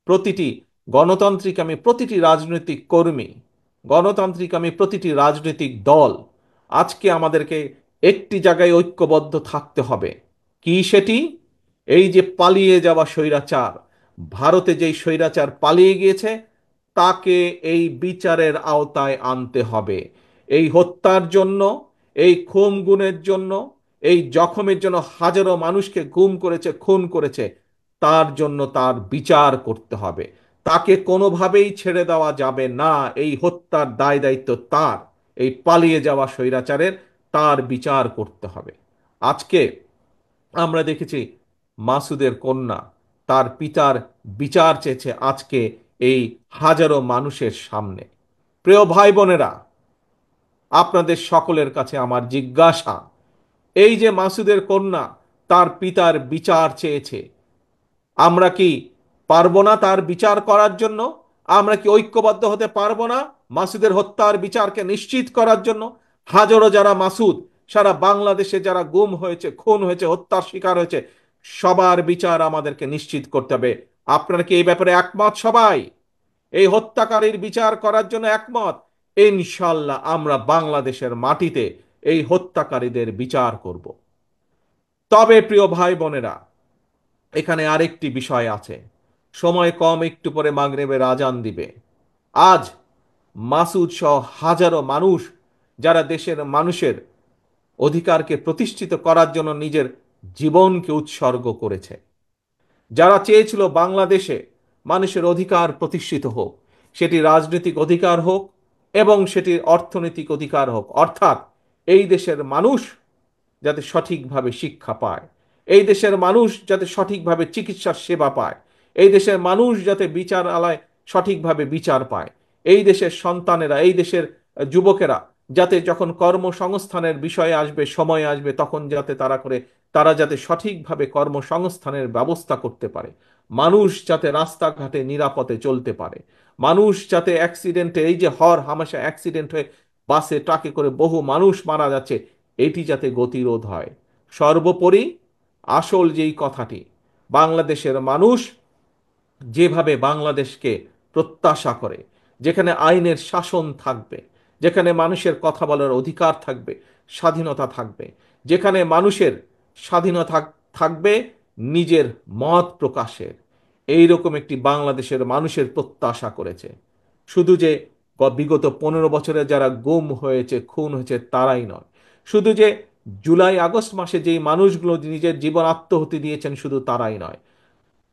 প্রতিটি প্রতিটি রাজনৈতিক কর্মী, প্রতিটি রাজনৈতিক দল আজকে আমাদেরকে একটি জায়গায় ঐক্যবদ্ধ থাকতে হবে। কি সেটি? এই যে পালিয়ে যাওয়া স্বৈরাচার, ভারতে যেই স্বৈরাচার পালিয়ে গিয়েছে, তাকে এই বিচারের আওতায় আনতে হবে। এই হত্যার জন্য, এই খুন গুমের জন্য, এই জখমের জন্য, হাজারো মানুষকে গুম করেছে, খুন করেছে, তার জন্য তার বিচার করতে হবে। তাকে কোনোভাবেই ছেড়ে দেওয়া যাবে না। এই হত্যার দায় দায়িত্ব তার, এই পালিয়ে যাওয়া স্বৈরাচারের, তার বিচার করতে হবে। আজকে আমরা দেখেছি মাসুদের কন্যা তার পিতার বিচার চেয়েছে আজকে এই হাজারো মানুষের সামনে। প্রিয় ভাই বোনেরা, আপনাদের সকলের কাছে আমার জিজ্ঞাসা, এই যে মাসুদের কন্যা তার পিতার বিচার চেয়েছে, আমরা কি পারবো না তার বিচার করার জন্য? আমরা কি ঐক্যবদ্ধ হতে পারবো না মাসুদের হত্যার বিচারকে নিশ্চিত করার জন্য? হাজারো যারা মাসুদ, সারা বাংলাদেশে যারা গুম হয়েছে, খুন হয়েছে, হত্যার শিকার হয়েছে, সবার বিচার আমাদেরকে নিশ্চিত করতে হবে। আপনারা কি এই ব্যাপারে একমত সবাই? এই হত্যাকারীর বিচার করার জন্য একমত? ইনশাল্লাহ আমরা বাংলাদেশের মাটিতে এই হত্যাকারীদের বিচার করব। তবে প্রিয় ভাই বোনেরা, এখানে আরেকটি বিষয় আছে। সময় কম, একটু পরে মাগরিবের আজান দিবে। আজ মাসুদ সহ হাজারো মানুষ যারা দেশের মানুষের অধিকারকে প্রতিষ্ঠিত করার জন্য নিজের জীবনকে উৎসর্গ করেছে, যারা চেয়েছিল বাংলাদেশে মানুষের অধিকার প্রতিষ্ঠিত হোক, সেটি রাজনৈতিক অধিকার হোক এবং সেটি অর্থনৈতিক অধিকার হোক, অর্থাৎ এই দেশের মানুষ যাতে সঠিকভাবে শিক্ষা পায়, এই দেশের মানুষ যাতে সঠিকভাবে চিকিৎসার সেবা পায়, এই দেশের মানুষ যাতে বিচারালয় সঠিকভাবে বিচার পায়, এই দেশের সন্তানেরা, এই দেশের যুবকেরা যাতে যখন কর্মসংস্থানের বিষয়ে আসবে, সময় আসবে, তখন যাতে তারা যাতে সঠিকভাবে কর্মসংস্থানের ব্যবস্থা করতে পারে, মানুষ যাতে রাস্তাঘাটে নিরাপদে চলতে পারে, মানুষ যাতে অ্যাক্সিডেন্টে, এই যে হর হামেশা অ্যাক্সিডেন্ট হয়ে বাসে ট্রাকে করে বহু মানুষ মারা যাচ্ছে, এটি যাতে গতিরোধ হয়। সর্বোপরি আসল যেই কথাটি, বাংলাদেশের মানুষ যেভাবে বাংলাদেশকে প্রত্যাশা করে, যেখানে আইনের শাসন থাকবে, যেখানে মানুষের কথা বলার অধিকার থাকবে, স্বাধীনতা থাকবে, যেখানে মানুষের স্বাধীনতা থাকবে নিজের মত প্রকাশের, এই রকম একটি বাংলাদেশের মানুষের প্রত্যাশা করেছে। শুধু যে বিগত 15 বছরে যারা গুম হয়েছে, খুন হয়েছে, তারাই নয়, শুধু যে জুলাই আগস্ট মাসে যেই মানুষগুলো নিজের জীবন আত্মহতি দিয়েছেন, শুধু তারাই নয়,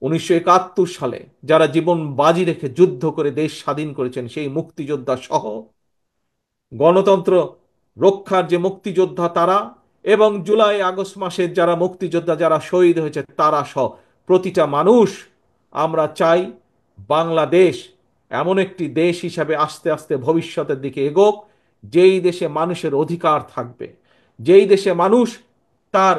1971 সালে যারা জীবন বাজি রেখে যুদ্ধ করে দেশ স্বাধীন করেছেন, সেই মুক্তিযোদ্ধা সহ, গণতন্ত্র রক্ষার যে মুক্তিযোদ্ধা তারা, এবং জুলাই আগস্ট মাসের যারা মুক্তিযোদ্ধা, যারা শহীদ হয়েছে, তারা সহ প্রতিটা মানুষ, আমরা চাই বাংলাদেশ এমন একটি দেশ হিসাবে আস্তে আস্তে ভবিষ্যতের দিকে এগোক, যেই দেশে মানুষের অধিকার থাকবে, যেই দেশে মানুষ তার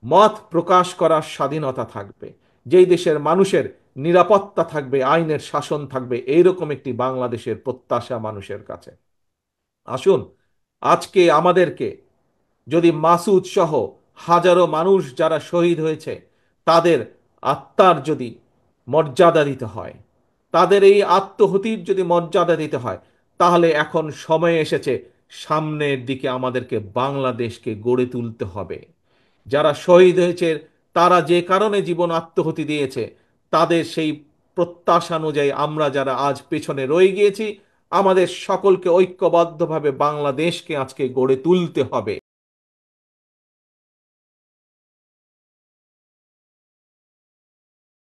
মত প্রকাশ করার স্বাধীনতা থাকবে, যেই দেশের মানুষের নিরাপত্তা থাকবে, আইনের শাসন থাকবে। এইরকম একটি বাংলাদেশের প্রত্যাশা মানুষের কাছে। আসুন, আজকে আমাদেরকে যদি মাসুদ সহ হাজারো মানুষ যারা শহীদ হয়েছে, তাদের আত্মার যদি মর্যাদা দিতে হয়, তাদের এই আত্মহুতির যদি মর্যাদা দিতে হয়, তাহলে এখন সময় এসেছে, সামনের দিকে আমাদেরকে বাংলাদেশকে গড়ে তুলতে হবে। যারা শহীদ হয়েছে, তারা যে কারণে জীবন আত্মহুতি দিয়েছে, তাদের সেই প্রত্যাশা অনুযায়ী আমরা যারা আজ পেছনে রয়ে গিয়েছি, আমাদের সকলকে ঐক্যবদ্ধভাবে বাংলাদেশকে আজকে গড়ে তুলতে হবে।